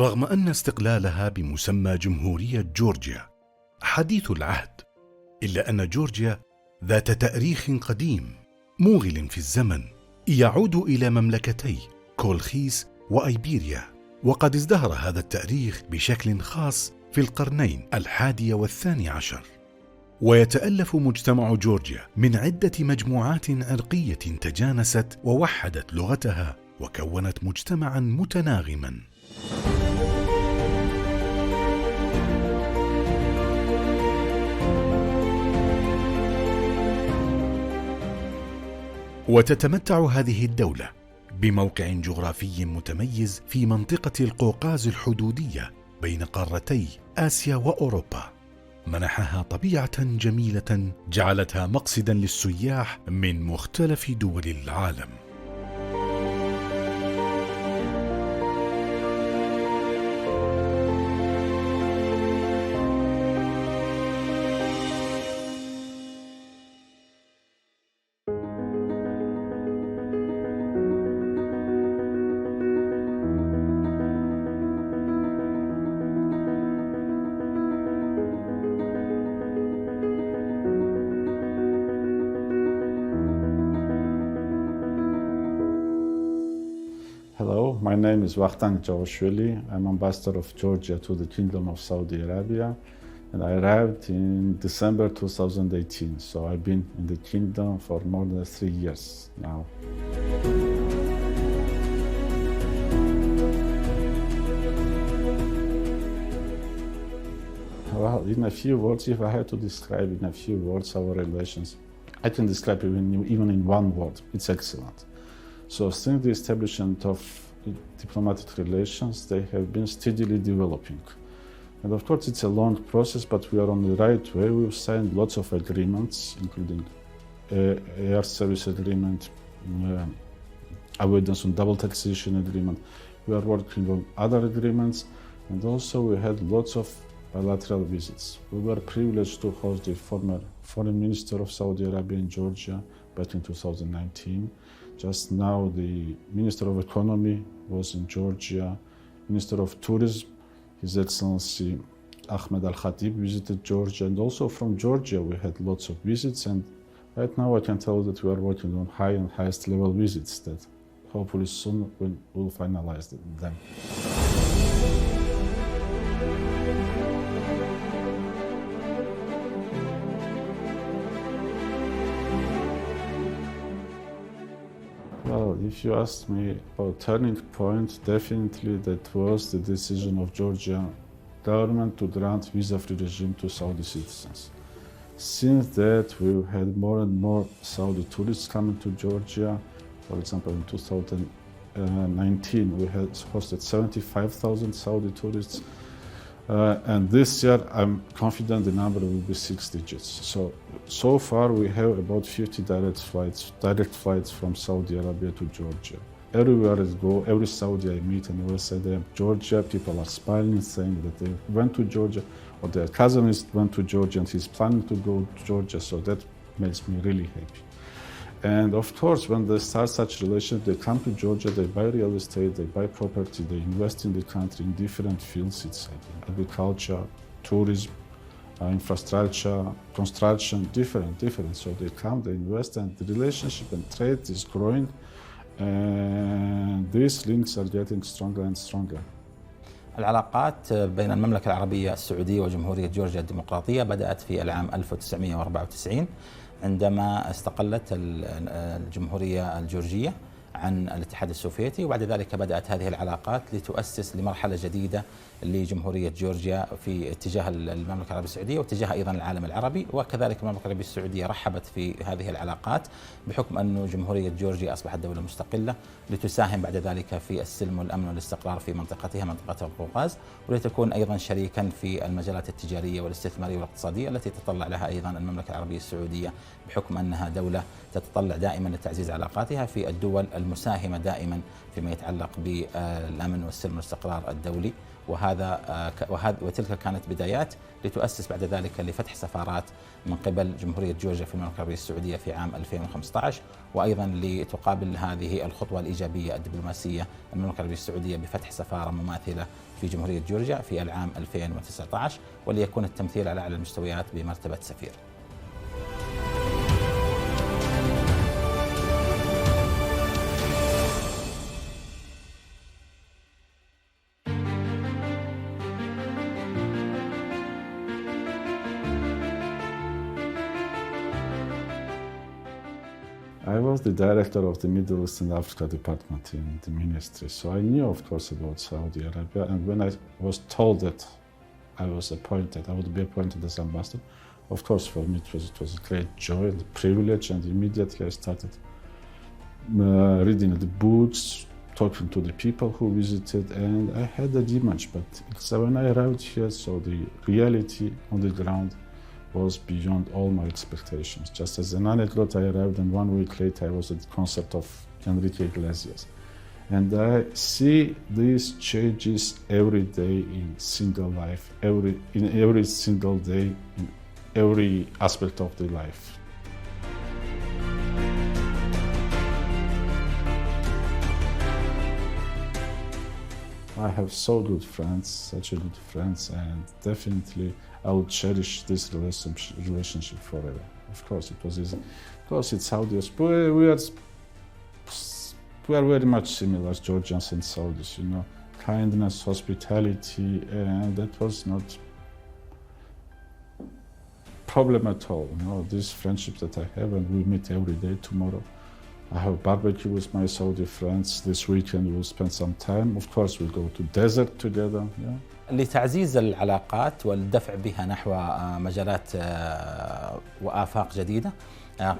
رغم أن استقلالها بمسمى جمهورية جورجيا حديث العهد، إلا أن جورجيا ذات تاريخ قديم موغل في الزمن يعود إلى مملكتي كولخيس وأيبيريا، وقد ازدهر هذا التاريخ بشكل خاص في القرنين 11 و12. ويتألف مجتمع جورجيا من عدة مجموعات عرقية تجانست ووحدت لغتها وكونت مجتمعا متناغما. وتتمتع هذه الدولة بموقع جغرافي متميز في منطقة القوقاز الحدودية بين قارتي آسيا وأوروبا، منحها طبيعة جميلة جعلتها مقصدا للسياح من مختلف دول العالم. Hello, my name is Vakhtang Javashvili. I'm ambassador of Georgia to the Kingdom of Saudi Arabia, and I arrived in December 2018. So I've been in the kingdom for more than 3 years now. Well, in a few words, if I had to describe in a few words our relations, I can describe even in one word: it's excellent. So since the establishment of diplomatic relations, they have been steadily developing. And of course, it's a long process, but we are on the right way. We've signed lots of agreements, including air service agreement, avoidance on double taxation agreement. We are working on other agreements, and also we had lots of bilateral visits. We were privileged to host the former foreign minister of Saudi Arabia in Georgia back in 2019. Just now, the Minister of Economy was in Georgia. Minister of Tourism, His Excellency Ahmed Al-Khatib, visited Georgia. And also from Georgia, we had lots of visits. And right now, I can tell you that we are working on high and highest level visits that hopefully soon we'll finalize them. Well, if you ask me about turning point, definitely that was the decision of Georgia government to grant visa-free regime to Saudi citizens. Since that, we've had more and more Saudi tourists coming to Georgia. For example, in 2019, we had hosted 75,000 Saudi tourists. And this year, I'm confident the number will be 6 digits. So far, we have about 50 direct flights from Saudi Arabia to Georgia. Everywhere I go, every Saudi I meet and I will say they have Georgia, people are smiling, saying that they went to Georgia, or their cousin went to Georgia and he's planning to go to Georgia, so that makes me really happy. And of course, when they start such relations, they come to Georgia, they buy real estate, they buy property, they invest in the country in different fields. It's agriculture, tourism, infrastructure, construction, different. So they come, they invest, and the relationship and trade is growing. And these links are getting stronger and stronger. العلاقات بين المملكة العربية السعودية وجمهورية جورجيا الديمقراطية بدأت في العام 1994 عندما استقلت الجمهورية الجورجية عن الاتحاد السوفيتي، وبعد ذلك بدأت هذه العلاقات لتؤسس لمرحلة جديدة لجمهورية جورجيا في اتجاه المملكة العربية السعودية واتجاه أيضا العالم العربي. وكذلك المملكة العربية السعودية رحبت في هذه العلاقات بحكم أن جمهورية جورجيا أصبحت دولة مستقلة لتساهم بعد ذلك في السلم والأمن والاستقرار في منطقتها، منطقة القوقاز، ولتكون أيضا شريكا في المجالات التجارية والاستثمارية والاقتصادية التي تتطلع لها أيضا المملكة العربية السعودية بحكم أنها دولة تتطلع دائما لتعزيز علاقاتها في الدول المساهمة دائما فيما يتعلق بالأمن والسلم والاستقرار الدولي. وتلك كانت بدايات لتؤسس بعد ذلك لفتح سفارات من قبل جمهورية جورجيا في المملكة العربية السعودية في عام 2015، وأيضا لتقابل هذه الخطوة الإيجابية الدبلوماسية المملكة العربية السعودية بفتح سفارة مماثلة في جمهورية جورجيا في العام 2019، وليكون التمثيل على أعلى المستويات بمرتبة سفير. I was the director of the Middle East and Africa department in the ministry, so I knew, of course, about Saudi Arabia. And when I was told that I would be appointed as ambassador, of course, for me it was a great joy and privilege. And immediately I started reading the books, talking to the people who visited, and I had that image. But when I arrived here, so the reality on the ground was beyond all my expectations. Just as an anecdote, I arrived and 1 week later I was at the concert of Enrique Iglesias. And I see these changes every day in single life, in every single day, in every aspect of the life. I have so good friends, such a good friends, and definitely I will cherish this relationship forever. Of course, it was easy. Of course, it's Saudis. We are very much similar, Georgians and Saudis. You know, kindness, hospitality, and that was not problem at all. You know, this friendship that I have, and we meet every day. Tomorrow, I have barbecue with my Saudi friends. This weekend we'll spend some time. Of course, we'll go to desert together. Yeah. لتعزيز العلاقات والدفع بها نحو مجالات وآفاق جديدة،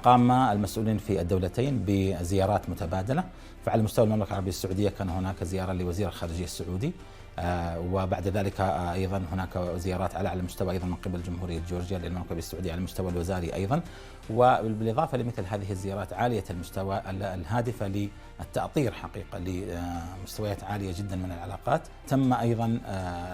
قام المسؤولين في الدولتين بزيارات متبادلة. فعلى مستوى المملكة العربية السعودية كان هناك زيارة لوزير الخارجية السعودي، وبعد ذلك أيضا هناك زيارات على أعلى مستوى أيضا من قبل جمهورية جورجيا للمملكة العربية السعودية على المستوى الوزاري أيضا. وبالإضافة لمثل هذه الزيارات عالية المستوى الهادفة للتأطير حقيقة لمستويات عالية جدا من العلاقات، تم أيضا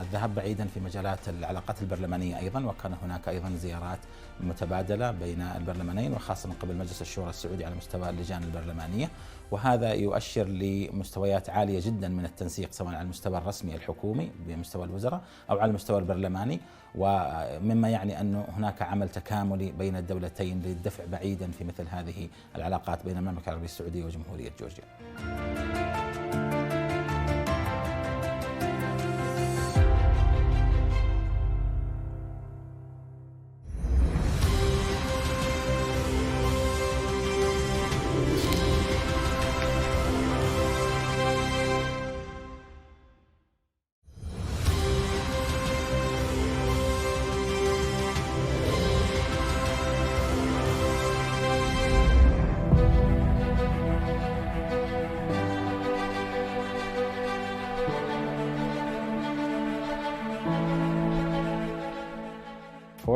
الذهاب بعيدا في مجالات العلاقات البرلمانية أيضا، وكان هناك أيضا زيارات متبادلة بين البرلمانين وخاصة من قبل مجلس الشورى السعودي على مستوى اللجان البرلمانية. وهذا يؤشر لمستويات عالية جدا من التنسيق سواء على المستوى الرسمي الحكومي بمستوى الوزراء أو على المستوى البرلماني، ومما يعني أن هناك عمل تكاملي بين الدولتين للدفع بعيدا في مثل هذه العلاقات بين المملكة العربية السعودية وجمهورية جورجيا.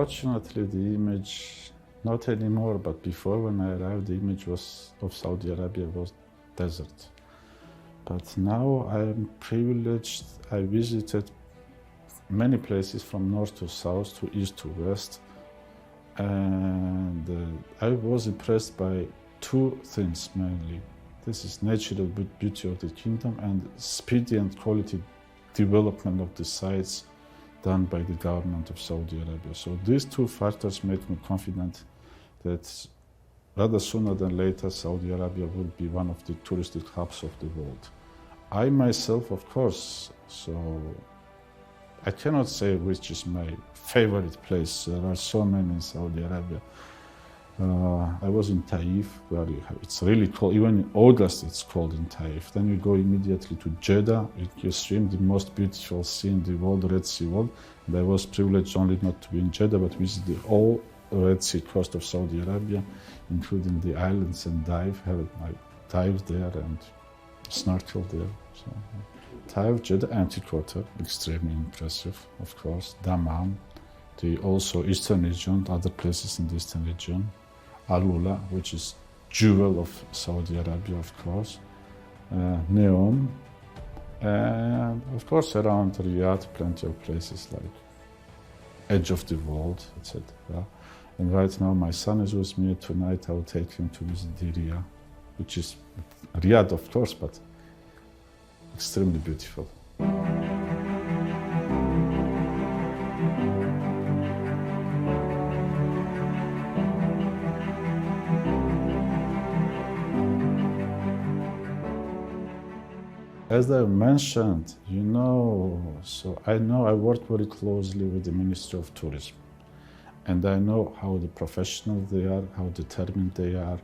Fortunately, the image, not anymore, but before when I arrived, the image of Saudi Arabia was desert. But now I am privileged. I visited many places from north to south, to east to west, and I was impressed by two things mainly. This is natural beauty of the kingdom and speedy and quality development of the sites done by the government of Saudi Arabia. So these two factors made me confident that rather sooner than later Saudi Arabia will be one of the touristic hubs of the world. I myself, of course, so I cannot say which is my favorite place. There are so many in Saudi Arabia. I was in Taif, where it's really cold. Even in August, it's cold in Taif. Then you go immediately to Jeddah. You swim the most beautiful sea in the world, Red Sea world. And I was privileged only not to be in Jeddah, but visit the whole Red Sea coast of Saudi Arabia, including the islands, and I dived there and snorkeled there. So, Taif, Jeddah, Antiquator, extremely impressive, of course. Dammam, the also eastern region, other places in the eastern region. Al-Ula, which is jewel of Saudi Arabia, of course. Neom, And of course, around Riyadh, plenty of places like Edge of the World, etc. And right now, my son is with me. Tonight, I will take him to visit Diriyah, which is Riyadh, of course, but extremely beautiful. As I mentioned, so I know I work very closely with the Ministry of Tourism, and I know how the professional they are, how determined they are,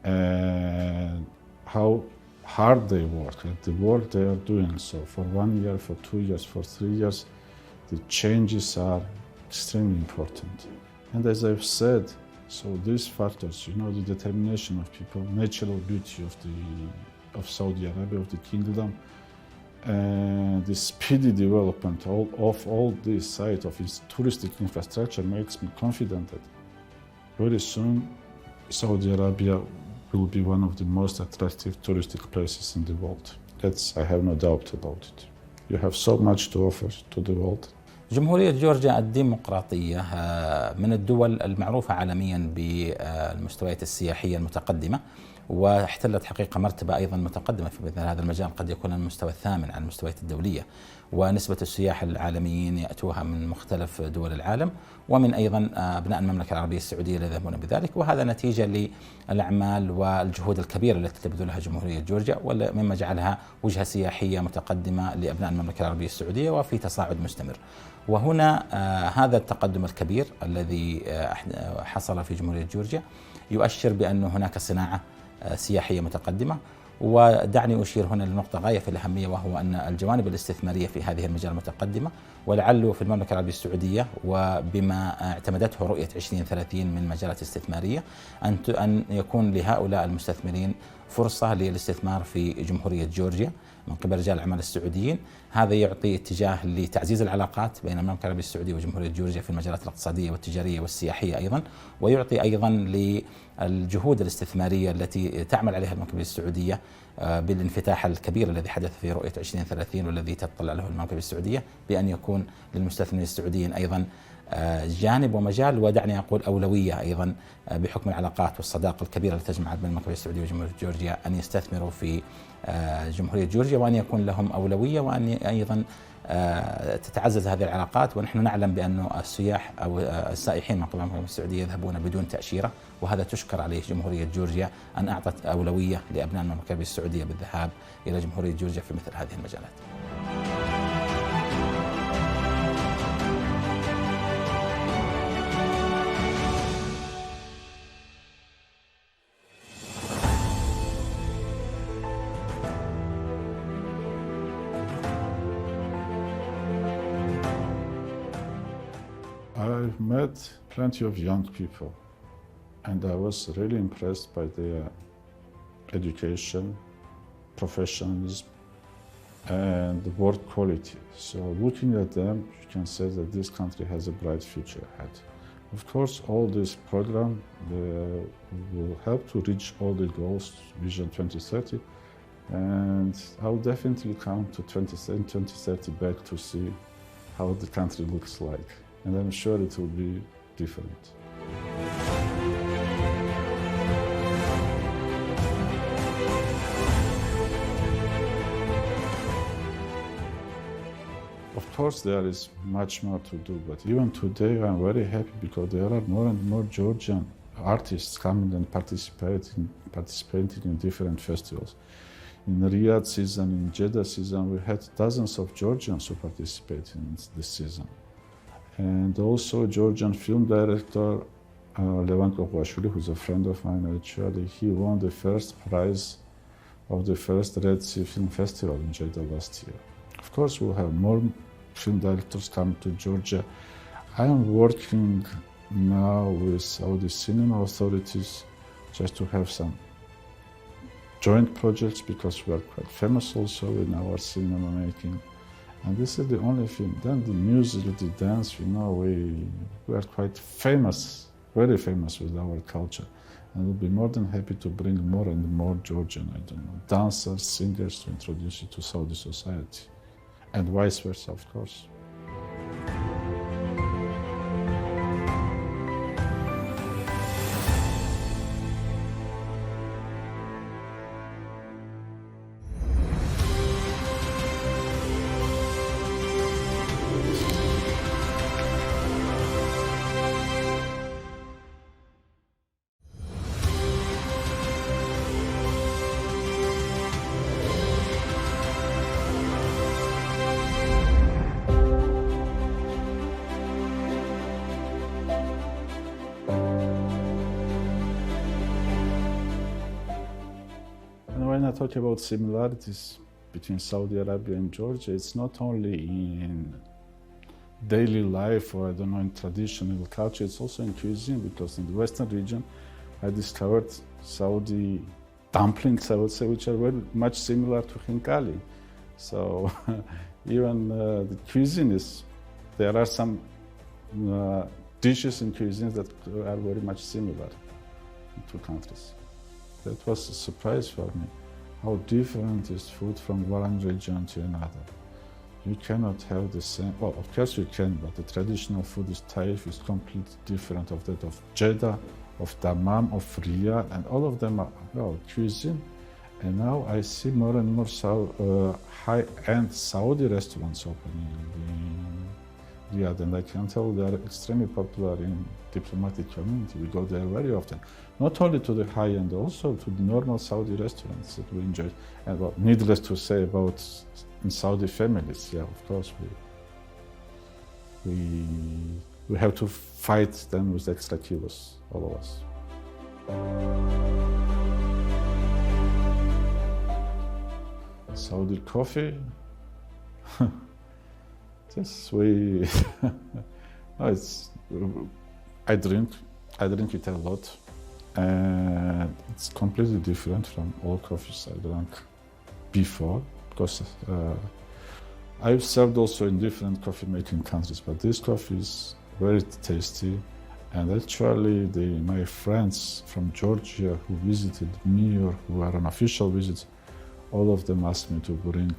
and how hard they work, and the work they are doing. So for 1 year, for 2 years, for 3 years, the changes are extremely important. And as I've said, so these factors, the determination of people, natural beauty of Saudi Arabia, of the kingdom, and the speedy development of all this side of its touristic infrastructure makes me confident that very soon Saudi Arabia will be one of the most attractive touristic places in the world. I have no doubt about it. You have so much to offer to the world. جمهورية جورجيا الديمقراطية من الدول المعروفة عالميا بالمستويات السياحية المتقدمة، واحتلت حقيقة مرتبة أيضا متقدمة في مثل هذا المجال، قد يكون المستوى الثامن على المستويات الدولية، ونسبة السياح العالميين يأتوها من مختلف دول العالم، ومن أيضا أبناء المملكة العربية السعودية الذين يذهبون بذلك، وهذا نتيجة للأعمال والجهود الكبيرة التي تبذلها جمهورية جورجيا، مما جعلها وجهة سياحية متقدمة لأبناء المملكة العربية السعودية وفي تصاعد مستمر. وهنا هذا التقدم الكبير الذي حصل في جمهورية جورجيا يؤشر بأن هناك صناعة سياحية متقدمة. ودعني أشير هنا لنقطة غاية في الأهمية، وهو أن الجوانب الاستثمارية في هذه المجال متقدمة، ولعله في المملكة العربية السعودية وبما اعتمدته رؤية 2030 من مجالات استثمارية أن يكون لهؤلاء المستثمرين فرصة للاستثمار في جمهورية جورجيا من قبل رجال الأعمال السعوديين. هذا يعطي اتجاه لتعزيز العلاقات بين المملكة العربية السعودية وجمهورية جورجيا في المجالات الاقتصادية والتجارية والسياحية أيضا، ويعطي أيضا للجهود الاستثمارية التي تعمل عليها المملكة العربية السعودية بالانفتاح الكبير الذي حدث في رؤية 2030 والذي تطلع له المملكة العربية السعودية، بأن يكون للمستثمرين السعوديين أيضا جانب ومجال، ودعني أقول أولوية أيضا بحكم العلاقات والصداقة الكبيرة التي تجمع بين المملكة السعودية وجمهورية جورجيا، أن يستثمروا في جمهورية جورجيا وأن يكون لهم أولوية، وأن أيضا تتعزز هذه العلاقات. ونحن نعلم بأن السياح أو السائحين من قبل المملكة السعودية يذهبون بدون تأشيرة، وهذا تشكر عليه جمهورية جورجيا أن أعطت أولوية لأبناء المملكة السعودية بالذهاب إلى جمهورية جورجيا في مثل هذه المجالات. I've met plenty of young people, and I was really impressed by their education, professionalism, and work quality. So looking at them, you can say that this country has a bright future ahead. Of course, all this program will help to reach all the goals, Vision 2030, and I will definitely come to 2030 back to see how the country looks like. And I'm sure it will be different. Of course, there is much more to do, but even today I'm very happy because there are more and more Georgian artists coming and participating in different festivals. In the Riyadh season, in Jeddah season, we had dozens of Georgians who participated in this season. And also Georgian film director Levent Kokoashvili, who's a friend of mine actually, he won the first prize of the first Red Sea Film Festival in Jeddah last year. Of course, we'll have more film directors come to Georgia. I am working now with Saudi cinema authorities just to have some joint projects because we are quite famous also in our cinema making. And this is the only film. Then the music, the dance, we are quite famous, very famous with our culture. And we'll be more than happy to bring more and more Georgian, dancers, singers to introduce you to Saudi society, and vice versa, of course. When I talk about similarities between Saudi Arabia and Georgia, it's not only in daily life or in traditional culture, it's also in cuisine, because in the Western region, I discovered Saudi dumplings, I would say, which are very much similar to khinkali. So even the cuisine there are some dishes in cuisines that are very much similar in two countries. That was a surprise for me, how different is food from one region to another. You cannot have the same, well, of course you can, but the traditional food is Taif is completely different of that of Jeddah, of Dammam, of Riyadh, and all of them are cuisine. And now I see more and more high-end Saudi restaurants opening in Riyadh, and I can tell they are extremely popular in diplomatic community. We go there very often, not only to the high-end, also to the normal Saudi restaurants that we enjoy. And well, needless to say about in Saudi families, yeah, of course we have to fight them with extra kilos, all of us. Saudi coffee, just I drink it a lot, and it's completely different from all coffees I drank before, because I've served also in different coffee making countries, but this coffee is very tasty. And actually my friends from Georgia who visited me or who are on official visits, all of them asked me to bring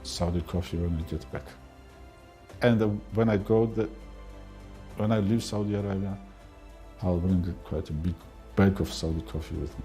Saudi coffee when I get back. And when I leave Saudi Arabia, I'll bring quite a big bag of Saudi coffee with me.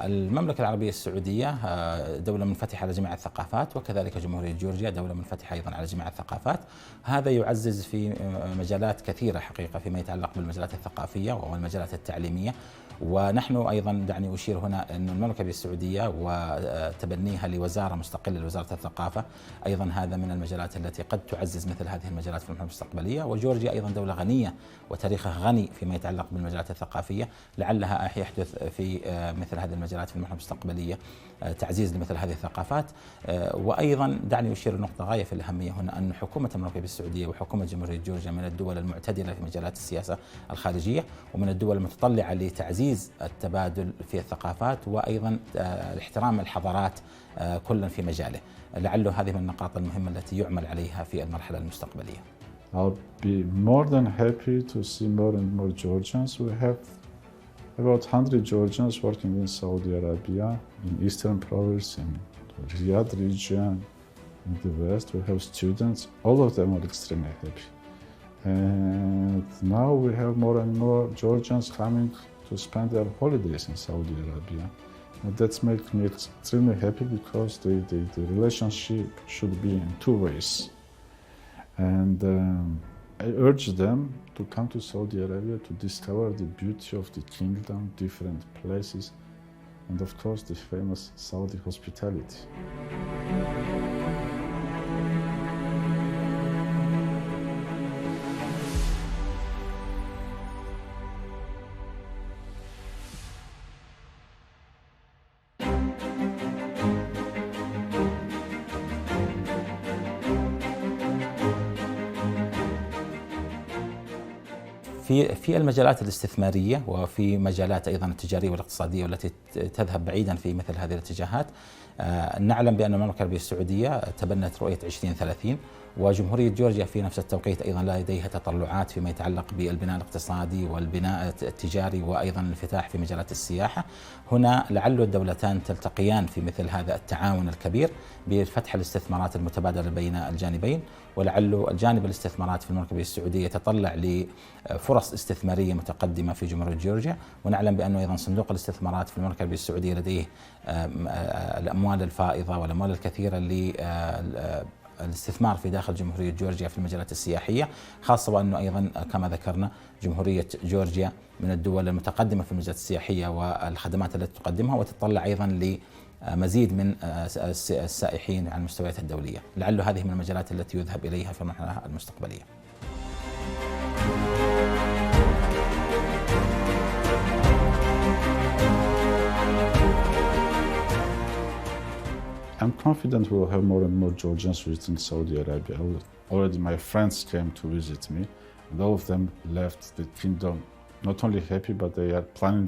المملكة العربية السعودية دولة منفتحة على جميع الثقافات، وكذلك جمهورية جورجيا دولة منفتحة أيضا على جميع الثقافات. هذا يعزز في مجالات كثيرة حقيقة فيما يتعلق بالمجالات الثقافية والمجالات التعليمية. ونحن أيضا دعني أشير هنا أن المملكة العربية السعودية وتبنيها لوزارة مستقلة لوزارة الثقافة أيضا هذا من المجالات التي قد تعزز مثل هذه المجالات في المرحلة المستقبلية. وجورجيا أيضا دولة غنية وتاريخها غني فيما يتعلق بالمجالات الثقافية، لعلها يحدث في مثل هذه المجالات في المرحلة المستقبلية تعزيز لمثل هذه الثقافات. وأيضا دعني أشير نقطة غاية في الأهمية هنا أن حكومة المملكة العربية السعودية وحكومة جمهورية جورجيا من الدول المعتدلة في مجالات السياسة الخارجية، ومن الدول المتطلعة لتعزيز التبادل في الثقافات وأيضا احترام الحضارات كلا في مجاله. لعله هذه من النقاط المهمة التي يعمل عليها في المرحلة المستقبلية. I'll be more than happy to see more and more Georgians. We have about 100 Georgians working in Saudi Arabia, in Eastern Province, in the Riyadh region, in the West. We have students. All of them are extremely happy. And now we have more and more Georgians coming to spend their holidays in Saudi Arabia. And that makes me extremely happy because the relationship should be in two ways. And I urge them to come to Saudi Arabia to discover the beauty of the kingdom, different places, and of course the famous Saudi hospitality. في المجالات الاستثمارية وفي مجالات أيضا التجارية والاقتصادية والتي تذهب بعيدا في مثل هذه الاتجاهات. نعلم بأن المملكة العربية السعودية تبنت رؤية 2030، وجمهورية جورجيا في نفس التوقيت أيضا لديها تطلعات فيما يتعلق بالبناء الاقتصادي والبناء التجاري وأيضا الانفتاح في مجالات السياحة. هنا لعل الدولتان تلتقيان في مثل هذا التعاون الكبير بفتح الاستثمارات المتبادلة بين الجانبين، ولعل الجانب الاستثمارات في المملكة العربية السعودية يتطلع لفرص استثمارية متقدمة في جمهورية جورجيا. ونعلم بأنه أيضا صندوق الاستثمارات في المملكة العربية السعودية لديه الأموال الفائضة والأموال الكثيرة الاستثمار في داخل جمهورية جورجيا في المجالات السياحية، خاصة وأنه أيضا كما ذكرنا جمهورية جورجيا من الدول المتقدمة في المجالات السياحية والخدمات التي تقدمها، وتتطلع أيضا لمزيد من السائحين على المستويات الدولية. لعل هذه من المجالات التي يذهب إليها في المرحلة المستقبلية. I'm confident we will have more and more Georgians visiting Saudi Arabia. Already my friends came to visit me, and all of them left the kingdom not only happy, but they are planning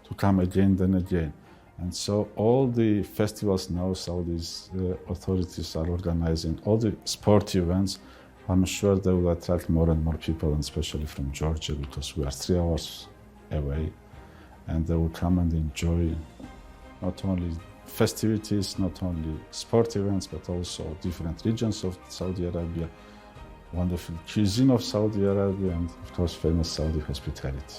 to come again and again. And so all the festivals now Saudi's authorities are organizing, all the sport events, I'm sure they will attract more and more people, and especially from Georgia, because we are 3 hours away, and they will come and enjoy not only festivities, not only sport events, but also different regions of Saudi Arabia, wonderful cuisine of Saudi Arabia, and of course famous Saudi hospitality.